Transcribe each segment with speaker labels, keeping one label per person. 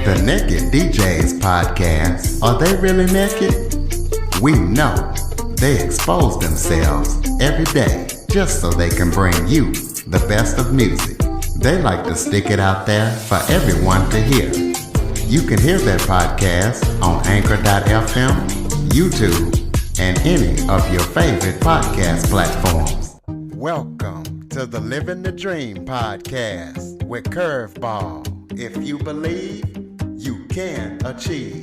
Speaker 1: The Naked DJs podcast. Are they really naked? We know they expose themselves every day just so they can bring you the best of music. They like to stick it out there for everyone to hear. You can hear their podcast on Anchor.fm, YouTube, and any of your favorite podcast platforms. Welcome to the Living the Dream podcast with Curveball. If you believe, you can achieve.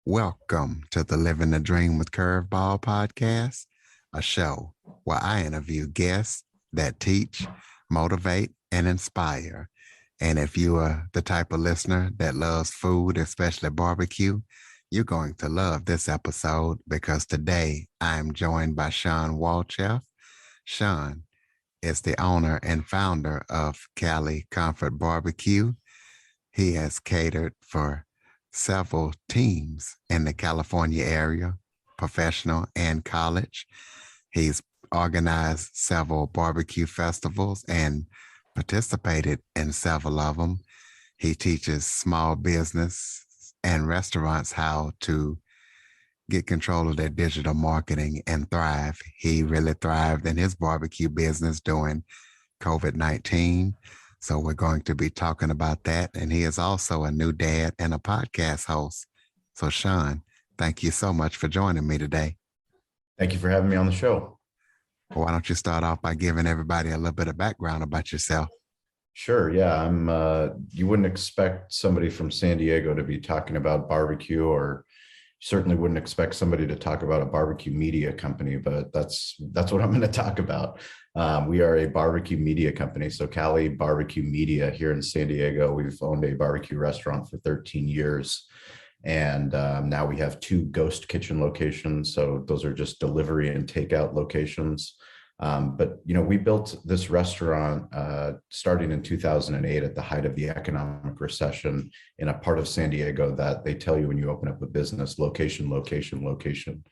Speaker 1: Welcome to the Living the Dream with Curveball podcast, a show where I interview guests that teach, motivate, and inspire. And if you are the type of listener that loves food, especially barbecue, you're going to love this episode because today I'm joined by Shawn Walchef. Shawn is the owner and founder of Cali Comfort Barbecue. He has catered for several teams in the California area, professional and college. He's organized several barbecue festivals and participated in several of them. He teaches small business and restaurants how to get control of their digital marketing and thrive. He really thrived in his barbecue business during COVID-19. So we're going to be talking about that. And he is also a new dad and a podcast host. So Shawn, thank you so much for joining me today.
Speaker 2: Thank you for having me on the show.
Speaker 1: Well, why don't you start off by giving everybody a little bit of background about yourself?
Speaker 2: Sure. Yeah. You wouldn't expect somebody from San Diego to be talking about barbecue, or certainly wouldn't expect somebody to talk about a barbecue media company, but that's what I'm going to talk about. We are a barbecue media company. So Cali Barbecue Media here in San Diego. We've owned a barbecue restaurant for 13 years. And now we have 2 ghost kitchen locations. So those are just delivery and takeout locations. But we built this restaurant starting in 2008 at the height of the economic recession in a part of San Diego that they tell you when you open up a business: location, location, location.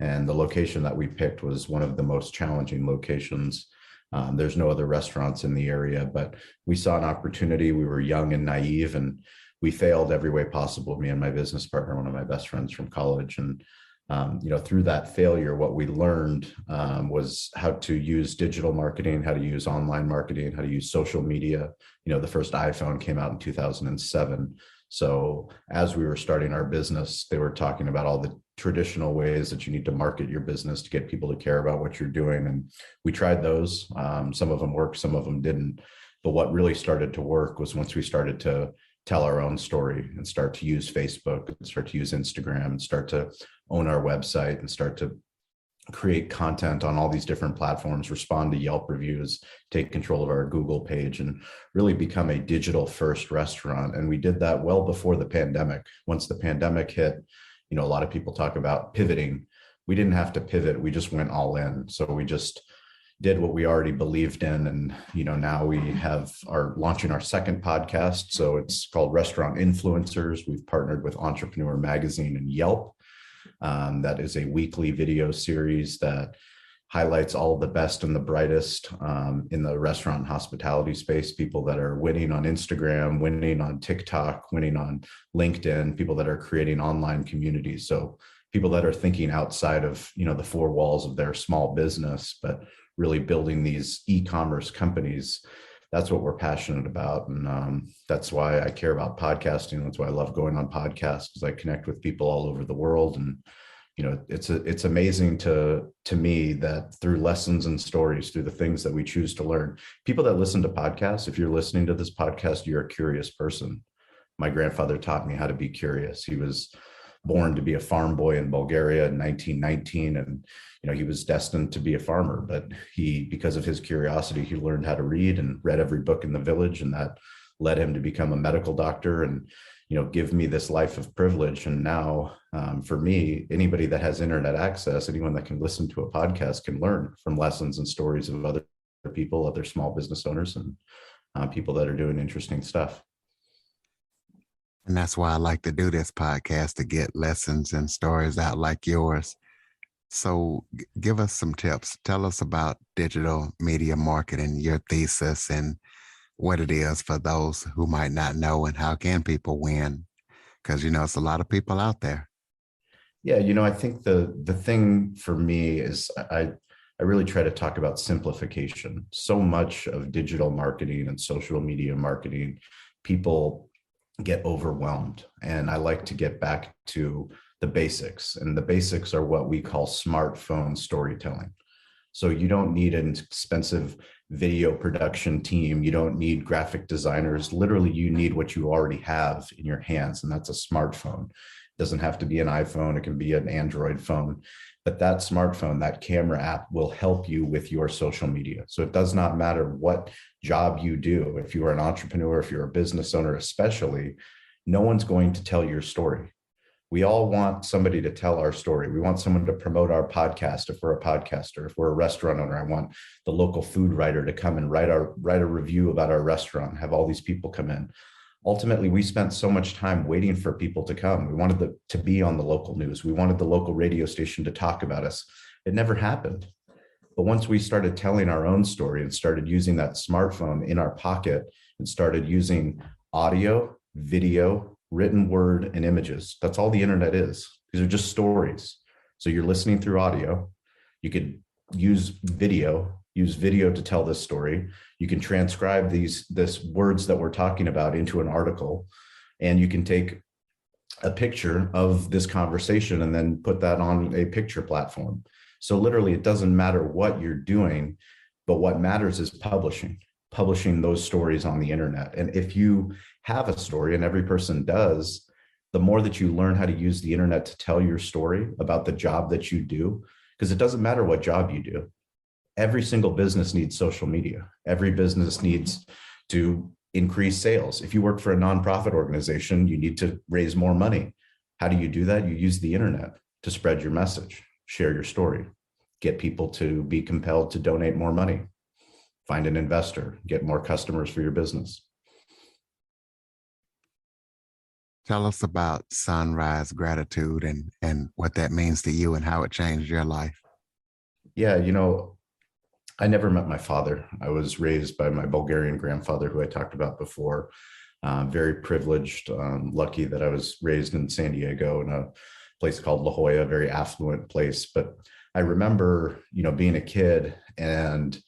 Speaker 2: And the location that we picked was one of the most challenging locations. There's no other restaurants in the area, but we saw an opportunity. We were young and naive, and we failed every way possible. Me and my business partner, one of my best friends from college. And through that failure, what we learned was how to use digital marketing, how to use online marketing, how to use social media. The first iPhone came out in 2007. So as we were starting our business, they were talking about all the traditional ways that you need to market your business to get people to care about what you're doing. And we tried those. Some of them worked, some of them didn't. But what really started to work was once we started to tell our own story and start to use Facebook and start to use Instagram and start to own our website and start to create content on all these different platforms, respond to Yelp reviews, take control of our Google page, and really become a digital first restaurant. And we did that well before the pandemic. Once the pandemic hit, a lot of people talk about pivoting. We didn't have to pivot. We just went all in. So we just did what we already believed in. And, now we are launching our second podcast. So it's called Restaurant Influencers. We've partnered with Entrepreneur Magazine and Yelp. That is a weekly video series that highlights all of the best and the brightest in the restaurant and hospitality space, people that are winning on Instagram, winning on TikTok, winning on LinkedIn, people that are creating online communities. So people that are thinking outside of, the 4 walls of their small business, but really building these e-commerce companies. That's what we're passionate about. And that's why I care about podcasting. That's why I love going on podcasts, because I connect with people all over the world. And, it's amazing to me that through lessons and stories, through the things that we choose to learn, people that listen to podcasts, if you're listening to this podcast, you're a curious person. My grandfather taught me how to be curious. He was born to be a farm boy in Bulgaria in 1919. And, he was destined to be a farmer, but because of his curiosity, he learned how to read and read every book in the village. And that led him to become a medical doctor and, give me this life of privilege. And now for me, anybody that has internet access, anyone that can listen to a podcast can learn from lessons and stories of other people, other small business owners, and people that are doing interesting stuff.
Speaker 1: And that's why I like to do this podcast, to get lessons and stories out like yours. So give us some tips. Tell us about digital media marketing, your thesis, and what it is for those who might not know, and how can people win? Because, it's a lot of people out there.
Speaker 2: Yeah. I think the thing for me is I really try to talk about simplification. So much of digital marketing and social media marketing, people get overwhelmed. And I like to get back to the basics. And the basics are what we call smartphone storytelling. So you don't need an expensive video production team. You don't need graphic designers. Literally, you need what you already have in your hands, and that's a smartphone. Doesn't have to be an iPhone. It can be an Android phone, but that smartphone, that camera app will help you with your social media. So it does not matter what job you do. If you are an entrepreneur, if you're a business owner, especially, no one's going to tell your story. We all want somebody to tell our story. We want someone to promote our podcast. If we're a podcaster, if we're a restaurant owner, I want the local food writer to come and write a review about our restaurant, have all these people come in. Ultimately, we spent so much time waiting for people to come. We wanted to be on the local news. We wanted the local radio station to talk about us. It never happened. But once we started telling our own story and started using that smartphone in our pocket and started using audio, video, written word, and images, that's all the internet is. These are just stories. So you're listening through audio. You could use video to tell this story. You can transcribe this words that we're talking about into an article, and you can take a picture of this conversation and then put that on a picture platform. So literally, it doesn't matter what you're doing, but what matters is publishing those stories on the internet. And if you have a story, and every person does, the more that you learn how to use the internet to tell your story about the job that you do, because it doesn't matter what job you do. Every single business needs social media. Every business needs to increase sales. If you work for a nonprofit organization, you need to raise more money. How do you do that? You use the internet to spread your message, share your story, get people to be compelled to donate more money, find an investor, get more customers for your business.
Speaker 1: Tell us about Sunrise Gratitude and what that means to you and how it changed your life.
Speaker 2: Yeah, I never met my father. I was raised by my Bulgarian grandfather, who I talked about before. Very privileged, lucky that I was raised in San Diego in a place called La Jolla, a very affluent place. But I remember, being a kid, and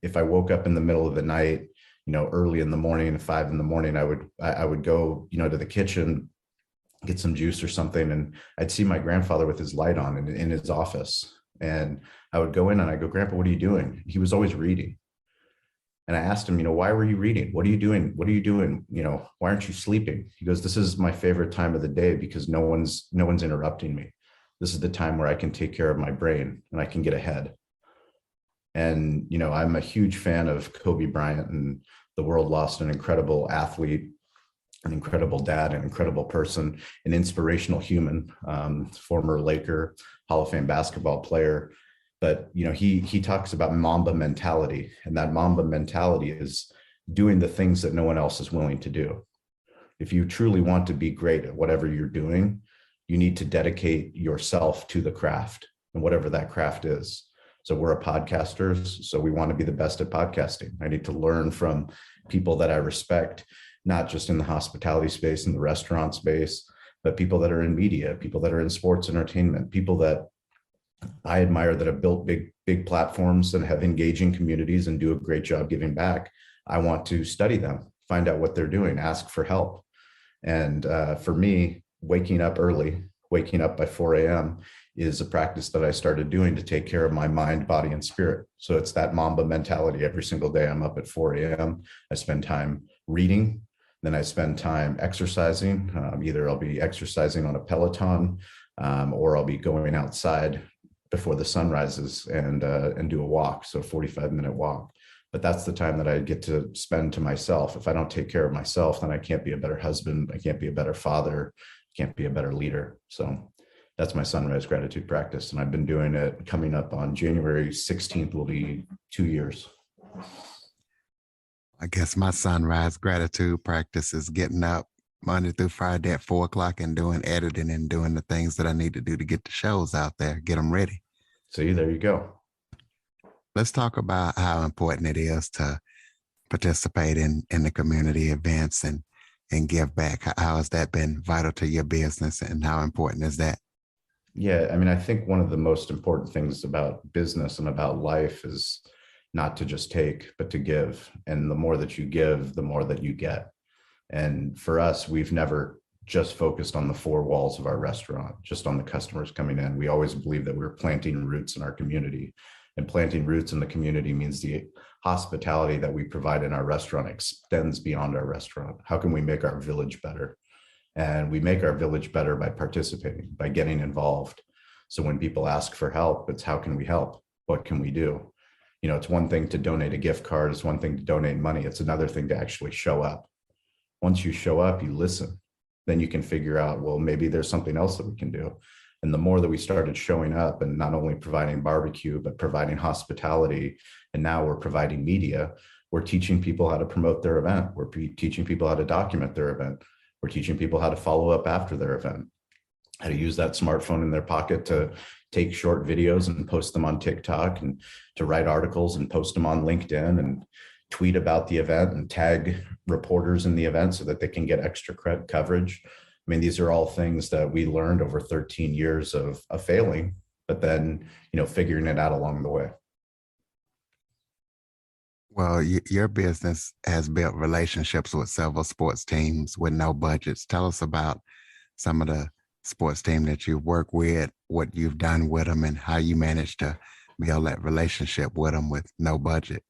Speaker 2: if I woke up in the middle of the night, early in the morning, 5 a.m, I would go, to the kitchen, get some juice or something, and I'd see my grandfather with his light on in his office. And I would go in and I go, "Grandpa, what are you doing?" He was always reading. And I asked him, "Why were you reading? What are you doing? What are you doing? Why aren't you sleeping?" He goes, "This is my favorite time of the day because no one's interrupting me. This is the time where I can take care of my brain and I can get ahead." And, I'm a huge fan of Kobe Bryant, and the world lost an incredible athlete, an incredible dad, an incredible person, an inspirational human, former Laker, Hall of Fame basketball player. But, he talks about Mamba mentality, and that Mamba mentality is doing the things that no one else is willing to do. If you truly want to be great at whatever you're doing, you need to dedicate yourself to the craft, and whatever that craft is. So we're a podcasters, so we want to be the best at podcasting. I need to learn from people that I respect, not just in the hospitality space, in the restaurant space, but people that are in media, people that are in sports entertainment, people that I admire that have built big platforms and have engaging communities and do a great job giving back. I want to study them, find out what they're doing, ask for help. And for me, waking up early, waking up by 4 a.m. is a practice that I started doing to take care of my mind, body, and spirit. So it's that Mamba mentality. Every single day I'm up at 4 a.m. I spend time reading. Then I spend time exercising. Either I'll be exercising on a Peloton, or I'll be going outside before the sun rises and do a walk. So a 45-minute walk. But that's the time that I get to spend to myself. If I don't take care of myself, then I can't be a better husband. I can't be a better father. I can't be a better leader. So that's my Sunrise Gratitude practice. And I've been doing it. Coming up on January 16th will be 2 years.
Speaker 1: I guess my Sunrise Gratitude practice is getting up Monday through Friday at 4 o'clock and doing editing and doing the things that I need to do to get the shows out there, get them ready.
Speaker 2: See, there you go.
Speaker 1: Let's talk about how important it is to participate in the community events and give back. How has that been vital to your business, and how important is that?
Speaker 2: Yeah, I think one of the most important things about business and about life is not to just take, but to give. And the more that you give, the more that you get. And for us, we've never just focused on the 4 walls of our restaurant, just on the customers coming in. We always believe that we're planting roots in our community, and planting roots in the community means the hospitality that we provide in our restaurant extends beyond our restaurant. How can we make our village better? And we make our village better by participating, by getting involved. So when people ask for help, it's how can we help? What can we do? It's one thing to donate a gift card. It's one thing to donate money. It's another thing to actually show up. Once you show up, you listen. Then you can figure out, well, maybe there's something else that we can do. And the more that we started showing up and not only providing barbecue, but providing hospitality, and now we're providing media, we're teaching people how to promote their event. We're teaching people how to document their event. We're teaching people how to follow up after their event, how to use that smartphone in their pocket to take short videos and post them on TikTok, and to write articles and post them on LinkedIn, and tweet about the event and tag reporters in the event so that they can get extra coverage. I mean, these are all things that we learned over 13 years of failing, but then, figuring it out along the way.
Speaker 1: Well, your business has built relationships with several sports teams with no budgets. Tell us about some of the sports team that you work with, what you've done with them, and how you managed to build that relationship with them with no budget.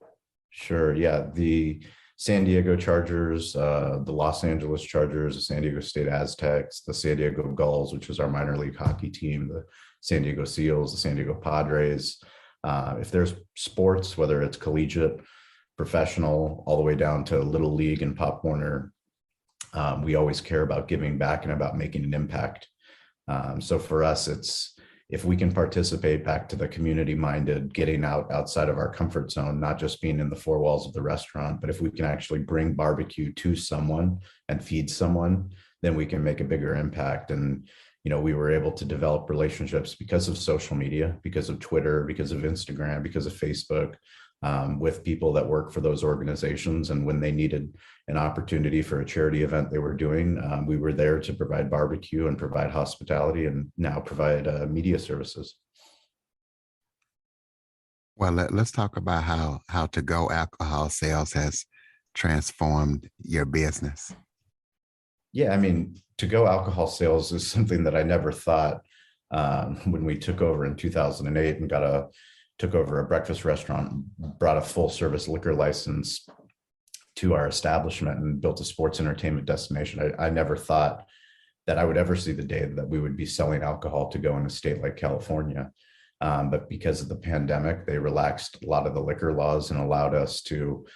Speaker 2: Sure. Yeah. The San Diego Chargers, the Los Angeles Chargers, the San Diego State Aztecs, the San Diego Gulls, which is our minor league hockey team, the San Diego Seals, the San Diego Padres. If there's sports, whether it's collegiate, professional, all the way down to Little League and Pop Warner, we always care about giving back and about making an impact. So for us, it's, if we can participate, back to the community minded, getting outside of our comfort zone, not just being in the four walls of the restaurant, but if we can actually bring barbecue to someone and feed someone, then we can make a bigger impact. And, we were able to develop relationships because of social media, because of Twitter, because of Instagram, because of Facebook, with people that work for those organizations. And when they needed an opportunity for a charity event they were doing, we were there to provide barbecue and provide hospitality, and now provide media services.
Speaker 1: Well, let's talk about how to-go alcohol sales has transformed your business.
Speaker 2: Yeah, I mean, to-go alcohol sales is something that I never thought, when we took over in 2008 and took over a breakfast restaurant, brought a full service liquor license to our establishment, and built a sports entertainment destination. I never thought that I would ever see the day that we would be selling alcohol to go in a state like California. But because of the pandemic, they relaxed a lot of the liquor laws and allowed us to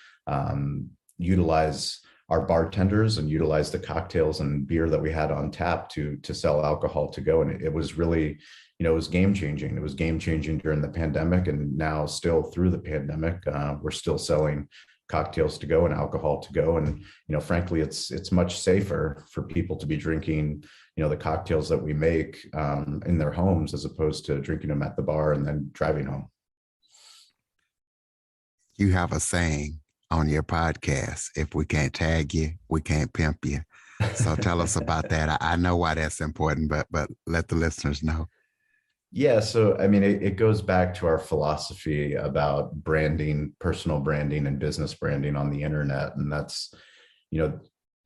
Speaker 2: utilize our bartenders and utilize the cocktails and beer that we had on tap to sell alcohol to go. And it was really, it was game changing. It was game changing during the pandemic, and now still through the pandemic, we're still selling cocktails to go and alcohol to go. And, frankly, it's much safer for people to be drinking, the cocktails that we make in their homes, as opposed to drinking them at the bar and then driving home.
Speaker 1: You have a saying on your podcast: if we can't tag you, we can't pimp you. So tell us about that. I know why that's important, but let the listeners know.
Speaker 2: Yeah. So, I mean, it goes back to our philosophy about branding, personal branding and business branding on the internet. And that's,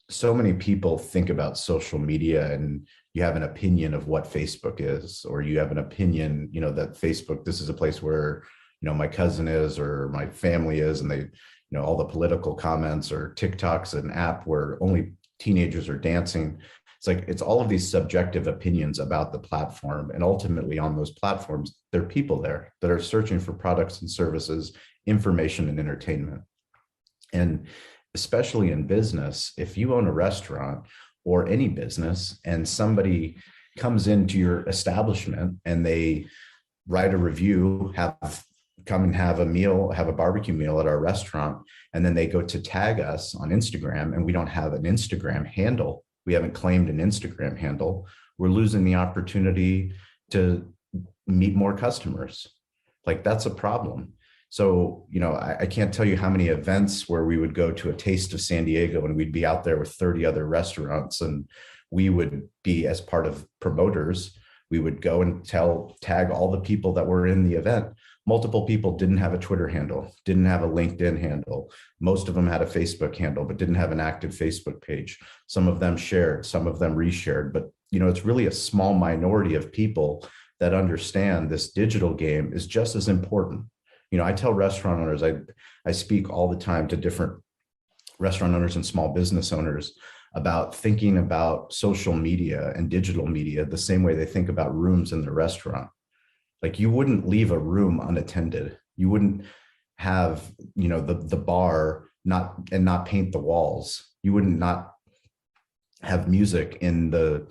Speaker 2: so many people think about social media, and you have an opinion of what Facebook is, or you have an opinion, that Facebook, this is a place where, my cousin is, or my family is, and they, all the political comments, or TikTok's an app where only teenagers are dancing. It's all of these subjective opinions about the platform. And ultimately on those platforms, there are people there that are searching for products and services, information and entertainment. And especially in business, if you own a restaurant or any business, and somebody comes into your establishment and they write a review, come and have a meal, have a barbecue meal at our restaurant, and then they go to tag us on Instagram, and we don't have an Instagram handle. We haven't claimed an Instagram handle. We're losing the opportunity to meet more customers. That's a problem. So, I can't tell you how many events where we would go to a Taste of San Diego, and we'd be out there with 30 other restaurants, and we would be, as part of promoters, we would go and tag all the people that were in the event. Multiple people didn't have a Twitter handle, didn't have a LinkedIn handle. Most of them had a Facebook handle, but didn't have an active Facebook page. Some of them shared, some of them reshared, but it's really a small minority of people that understand this digital game is just as important. I tell restaurant owners, I speak all the time to different restaurant owners and small business owners about thinking about social media and digital media the same way they think about rooms in the restaurant. Like you wouldn't leave a room unattended. You wouldn't have, the bar not paint the walls. You wouldn't not have music in the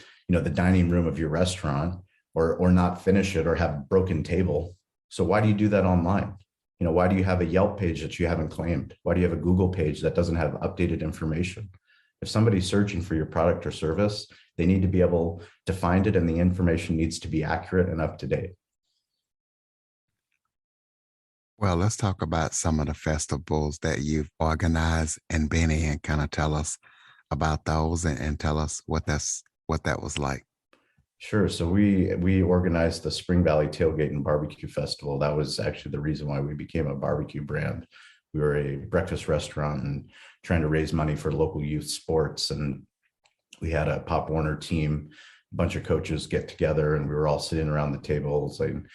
Speaker 2: dining room of your restaurant, or not finish it, or have broken table. So why do you do that online? Why do you have a Yelp page that you haven't claimed? Why do you have a Google page that doesn't have updated information? If somebody's searching for your product or service, they need to be able to find it, and the information needs to be accurate and up to date.
Speaker 1: Well, let's talk about some of the festivals that you've organized and been in. Kind of tell us about those, and tell us what that was like.
Speaker 2: Sure. So we organized the Spring Valley Tailgate and Barbecue Festival. That was actually the reason why we became a barbecue brand. We were a breakfast restaurant and trying to raise money for local youth sports. And we had a Pop Warner team, a bunch of coaches get together, and we were all sitting around the table saying,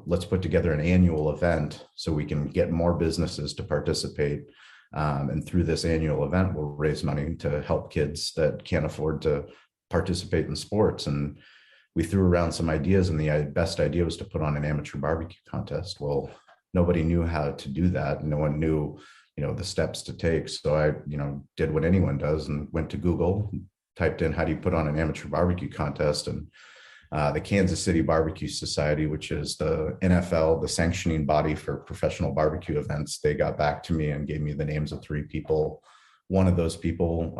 Speaker 2: let's put together an annual event so we can get more businesses to participate. And through this annual event, we'll raise money to help kids that can't afford to participate in sports. And we threw around some ideas, and the best idea was to put on an amateur barbecue contest. Well, nobody knew how to do that. No one knew, the steps to take. So I, did what anyone does and went to Google, typed in, how do you put on an amateur barbecue contest? And the Kansas City Barbecue Society, which is the NFL, the sanctioning body for professional barbecue events, they got back to me and gave me the names of 3 people. One of those people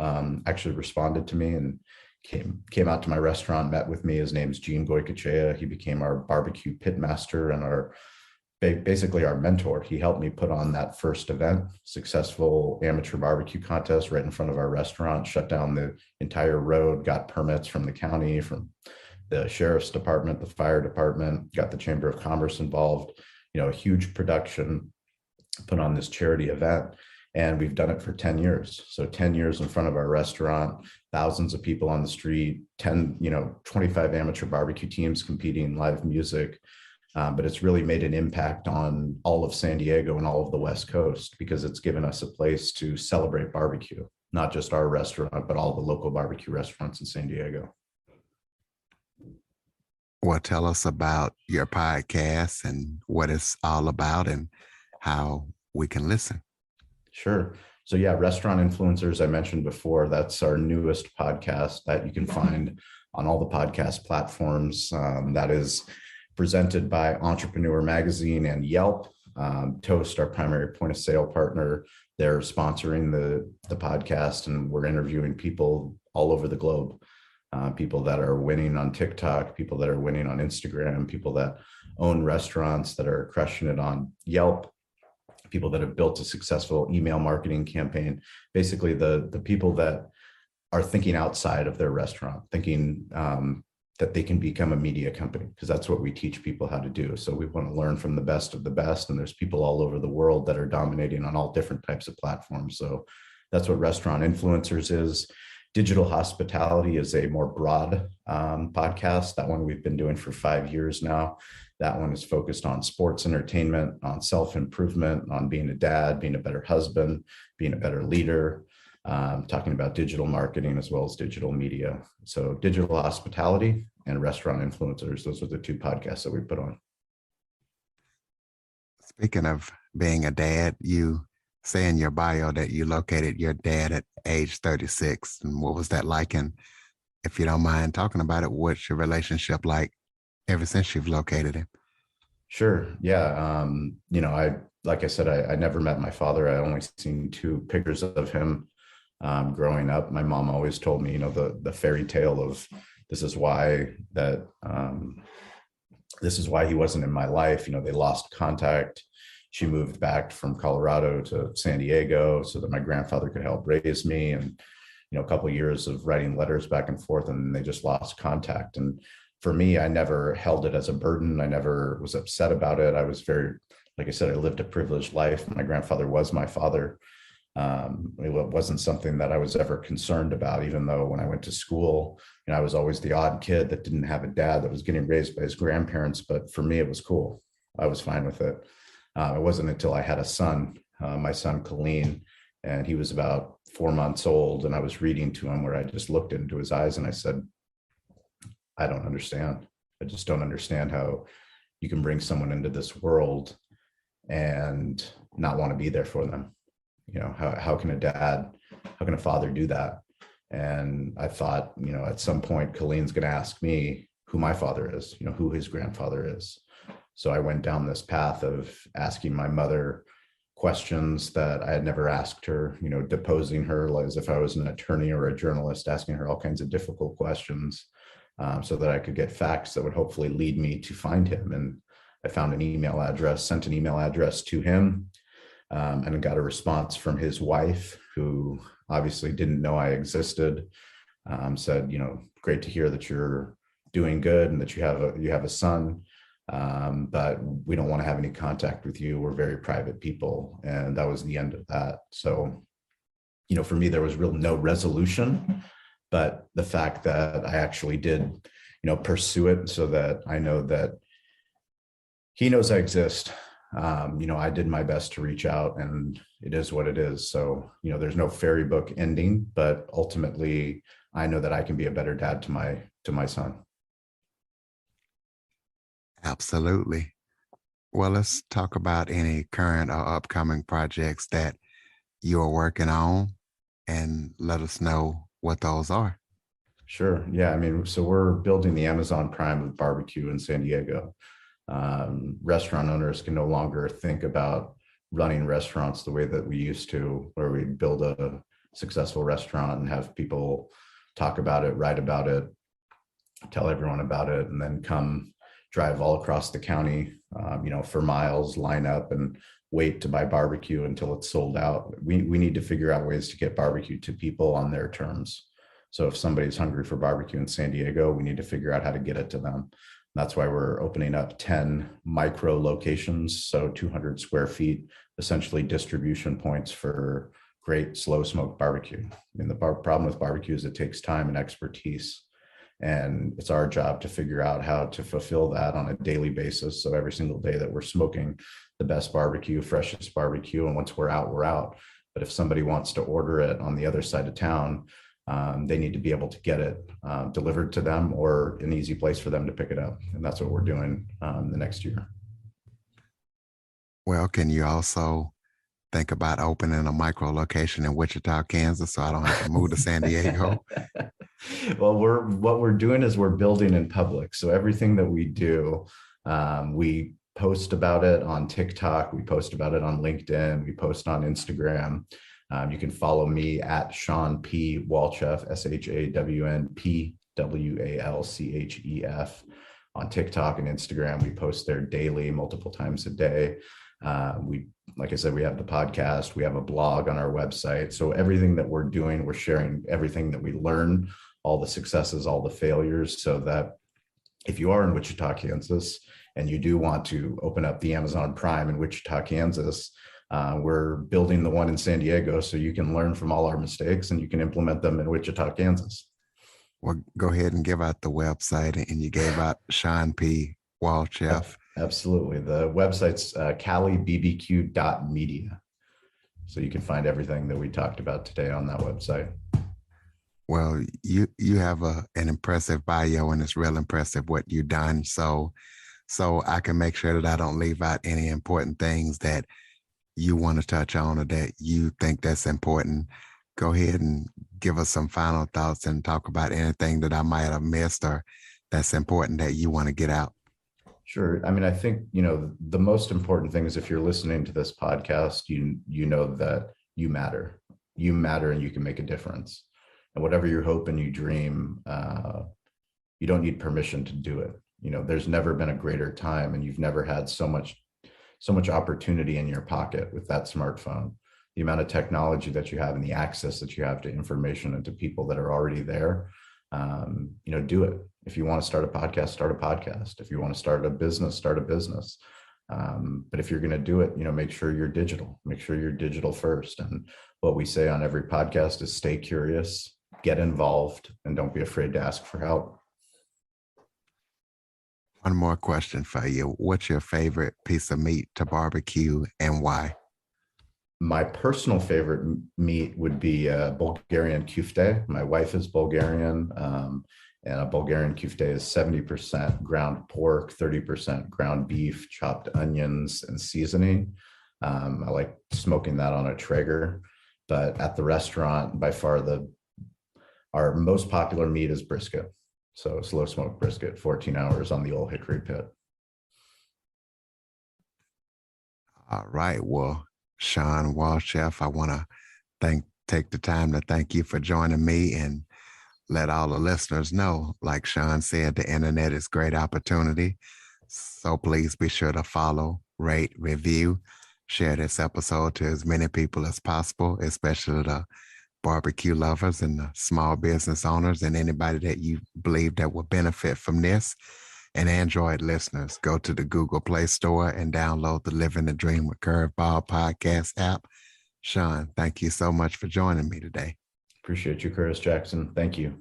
Speaker 2: actually responded to me and came out to my restaurant, met with me. His name's Gene Goycochea. He became our barbecue pit master and basically our mentor. He helped me put on that first event, successful amateur barbecue contest right in front of our restaurant, shut down the entire road, got permits from the county, from the sheriff's department, the fire department, got the Chamber of Commerce involved, a huge production, put on this charity event. And we've done it for 10 years. So 10 years in front of our restaurant, thousands of people on the street, 25 amateur barbecue teams competing, live music. But it's really made an impact on all of San Diego and all of the West Coast, because it's given us a place to celebrate barbecue, not just our restaurant, but all the local barbecue restaurants in San Diego.
Speaker 1: Well, tell us about your podcast and what it's all about and how we can listen.
Speaker 2: Sure. So yeah, Restaurant Influencers, I mentioned before, that's our newest podcast that you can find on all the podcast platforms. That is presented by Entrepreneur Magazine and Yelp. Toast, our primary point of sale partner, they're sponsoring the podcast, and we're interviewing people all over the globe. People that are winning on TikTok, people that are winning on Instagram, people that own restaurants that are crushing it on Yelp, people that have built a successful email marketing campaign. Basically, the people that are thinking outside of their restaurant, thinking that they can become a media company, because that's what we teach people how to do. So we want to learn from the best of the best, and there's people all over the world that are dominating on all different types of platforms. So that's what Restaurant Influencers is. Digital Hospitality is a more broad podcast. That one we've been doing for 5 years now. That one is focused on sports entertainment, on self-improvement, on being a dad, being a better husband, being a better leader, talking about digital marketing as well as digital media. So Digital Hospitality and Restaurant Influencers, those are the 2 podcasts that we put on.
Speaker 1: Speaking of being a dad, you say in your bio that you located your dad at age 36. And what was that like? And if you don't mind talking about it, what's your relationship like ever since you've located him?
Speaker 2: Sure. Yeah. Like I said, I never met my father. I only seen 2 pictures of him growing up. My mom always told me, the fairy tale of this is why he wasn't in my life. They lost contact. She moved back from Colorado to San Diego so that my grandfather could help raise me. And, a couple of years of writing letters back and forth, and they just lost contact. And for me, I never held it as a burden. I never was upset about it. I was like I said, I lived a privileged life. My grandfather was my father. It wasn't something that I was ever concerned about, even though when I went to school, I was always the odd kid that didn't have a dad that was getting raised by his grandparents. But for me, it was cool. I was fine with it. It wasn't until I had a son, my son, Colleen, and he was about 4 months old, and I was reading to him where I just looked into his eyes and I said, I don't understand. I just don't understand how you can bring someone into this world and not want to be there for them. How can how can a father do that? And I thought, at some point, Colleen's going to ask me who my father is, who his grandfather is. So I went down this path of asking my mother questions that I had never asked her, deposing her like as if I was an attorney or a journalist, asking her all kinds of difficult questions, so that I could get facts that would hopefully lead me to find him. And I found an email address, sent an email address to him, and got a response from his wife, who obviously didn't know I existed. Said, great to hear that you're doing good and that you have a son, but we don't want to have any contact with you. We're very private people. And that was the end of that. So, for me, there was no resolution, but the fact that I actually did, pursue it so that I know that he knows I exist. I did my best to reach out, and it is what it is. So, there's no fairy book ending, but ultimately I know that I can be a better dad to my son.
Speaker 1: Absolutely. Well, let's talk about any current or upcoming projects that you're working on and let us know what those are.
Speaker 2: Sure. Yeah. I mean, so we're building the Amazon Prime of barbecue in San Diego. Restaurant owners can no longer think about running restaurants the way that we used to, where we build a successful restaurant and have people talk about it, write about it, tell everyone about it, and then come drive all across the county, for miles, line up and wait to buy barbecue until it's sold out. We need to figure out ways to get barbecue to people on their terms. So if somebody's hungry for barbecue in San Diego, we need to figure out how to get it to them. That's why we're opening up 10 micro locations, so 200 square feet, essentially distribution points for great slow smoke barbecue. The problem with barbecue is it takes time and expertise. And it's our job to figure out how to fulfill that on a daily basis. So every single day that we're smoking the best barbecue, freshest barbecue, and once we're out, we're out. But if somebody wants to order it on the other side of town, they need to be able to get it delivered to them or an easy place for them to pick it up. And that's what we're doing the next year.
Speaker 1: Well, can you also think about opening a micro location in Wichita, Kansas, so I don't have to move to San Diego?
Speaker 2: Well, what we're doing is we're building in public. So everything that we do, we post about it on TikTok, we post about it on LinkedIn, we post on Instagram. You can follow me at Shawn P. Walchef, ShawnPWalchef on TikTok and Instagram. We post there daily, multiple times a day. Like I said, we have the podcast, we have a blog on our website. So everything that we're doing, we're sharing everything that we learn, all the successes, all the failures, so that if you are in Wichita, Kansas, and you do want to open up the Amazon Prime in Wichita, Kansas, we're building the one in San Diego, so you can learn from all our mistakes and you can implement them in Wichita, Kansas.
Speaker 1: Well, go ahead and give out the website, and you gave out Shawn P. Walchef.
Speaker 2: Absolutely. The website's calibbq.media. So you can find everything that we talked about today on that website.
Speaker 1: Well, you have an impressive bio, and it's real impressive what you've done. So I can make sure that I don't leave out any important things that you want to touch on or that you think that's important. Go ahead and give us some final thoughts and talk about anything that I might have missed or that's important that you want to get out.
Speaker 2: Sure. I mean, I think, the most important thing is if you're listening to this podcast, you know that you matter and you can make a difference. And whatever you hope and you dream, you don't need permission to do it. There's never been a greater time, and you've never had so much opportunity in your pocket with that smartphone. The amount of technology that you have and the access that you have to information and to people that are already there, do it. If you want to start a podcast, start a podcast. If you want to start a business, start a business. But if you're going to do it, make sure you're digital. Make sure you're digital first. And what we say on every podcast is stay curious, get involved, and don't be afraid to ask for help.
Speaker 1: One more question for you. What's your favorite piece of meat to barbecue and why?
Speaker 2: My personal favorite meat would be Bulgarian kufte. My wife is Bulgarian, and a Bulgarian kufte is 70% ground pork, 30% ground beef, chopped onions, and seasoning. I like smoking that on a Traeger. But at the restaurant, by far our most popular meat is brisket. So slow smoked brisket, 14 hours on the old hickory pit.
Speaker 1: All right. Well, Shawn Walchef, I want to take the time to thank you for joining me and let all the listeners know, like Shawn said, the internet is great opportunity. So please be sure to follow, rate, review, share this episode to as many people as possible, especially the barbecue lovers and the small business owners and anybody that you believe that will benefit from this. And Android listeners, go to the Google Play Store and download the Living the Dream with Curveball podcast app. Shawn, thank you so much for joining me today.
Speaker 2: Appreciate you, Curtis Jackson. Thank you.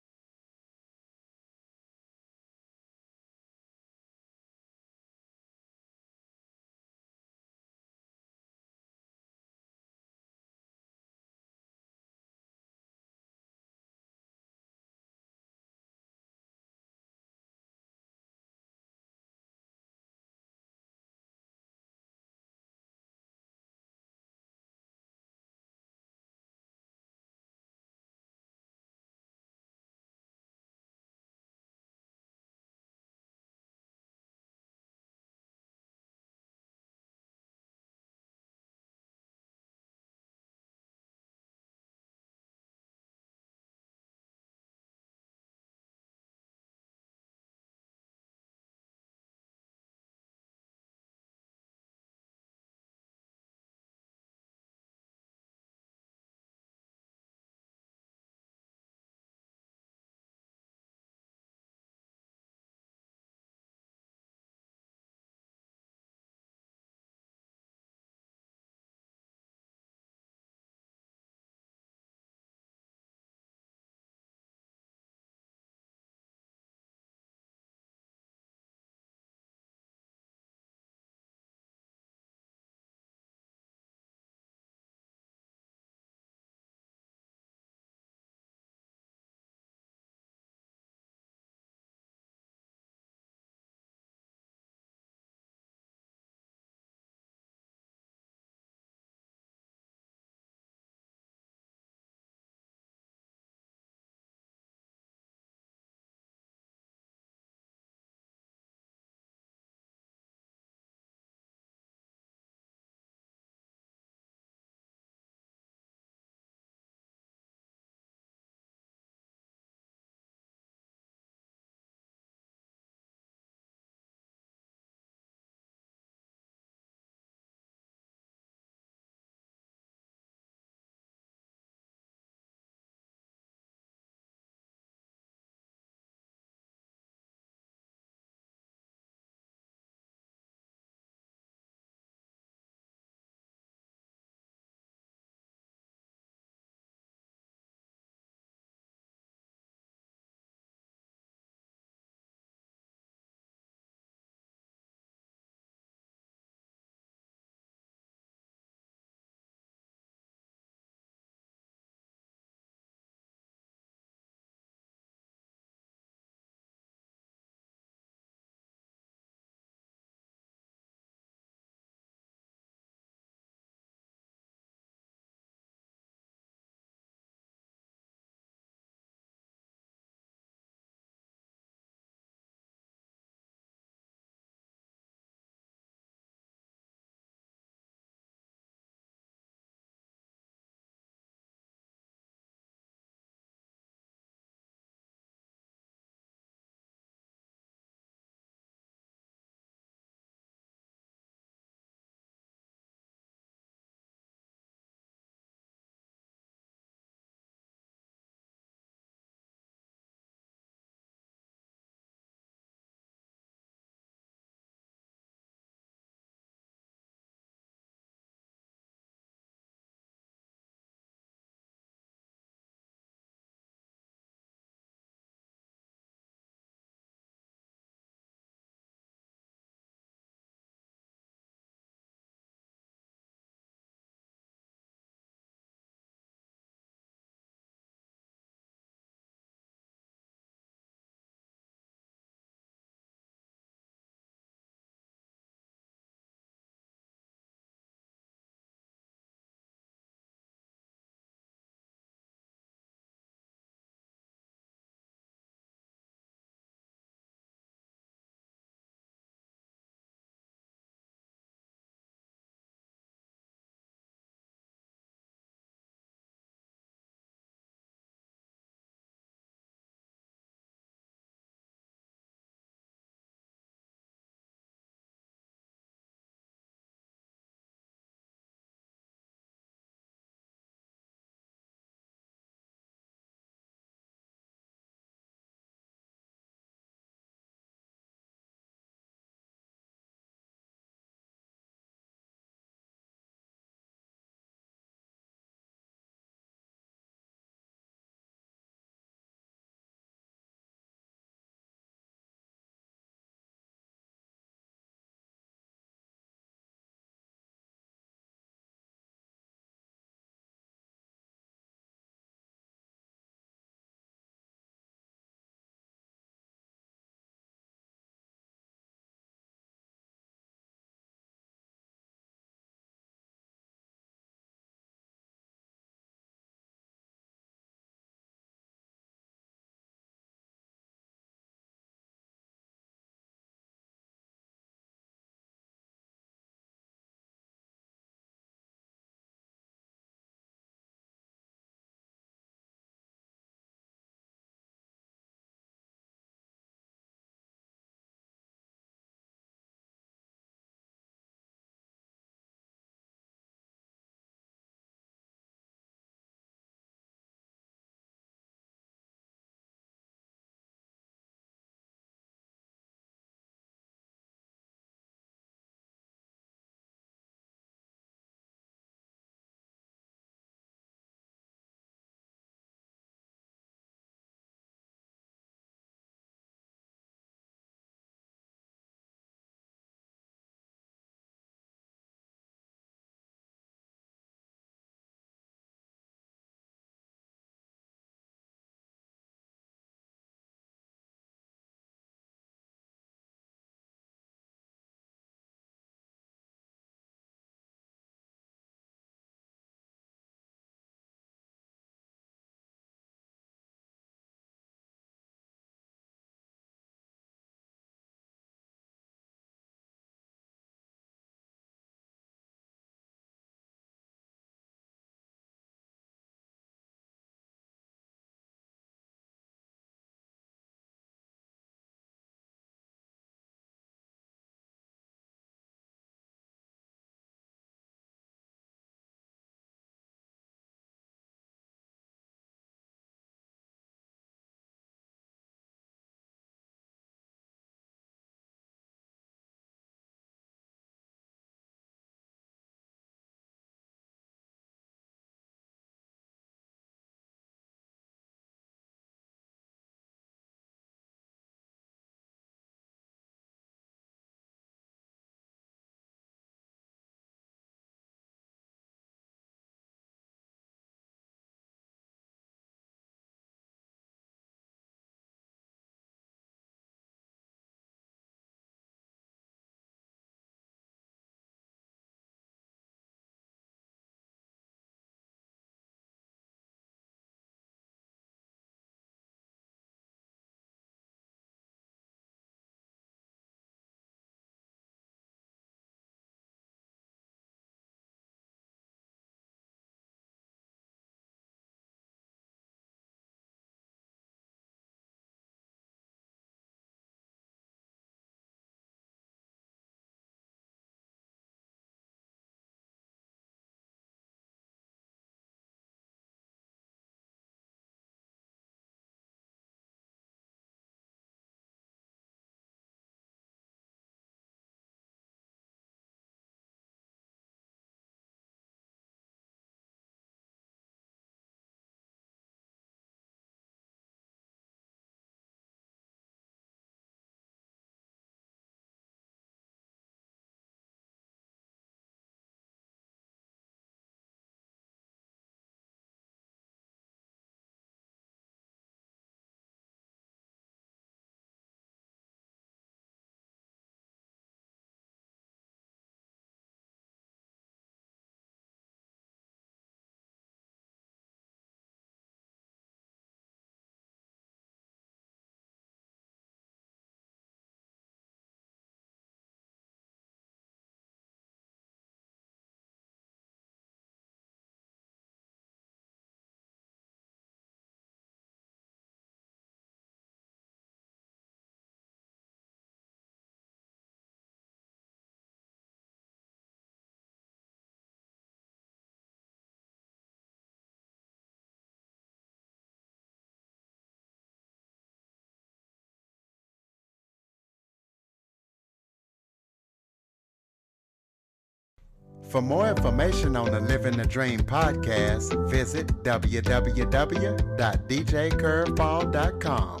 Speaker 1: For more information on the Living the Dream podcast, visit www.djcurveball.com.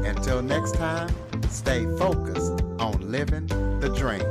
Speaker 1: Until next time, stay focused on living the dream.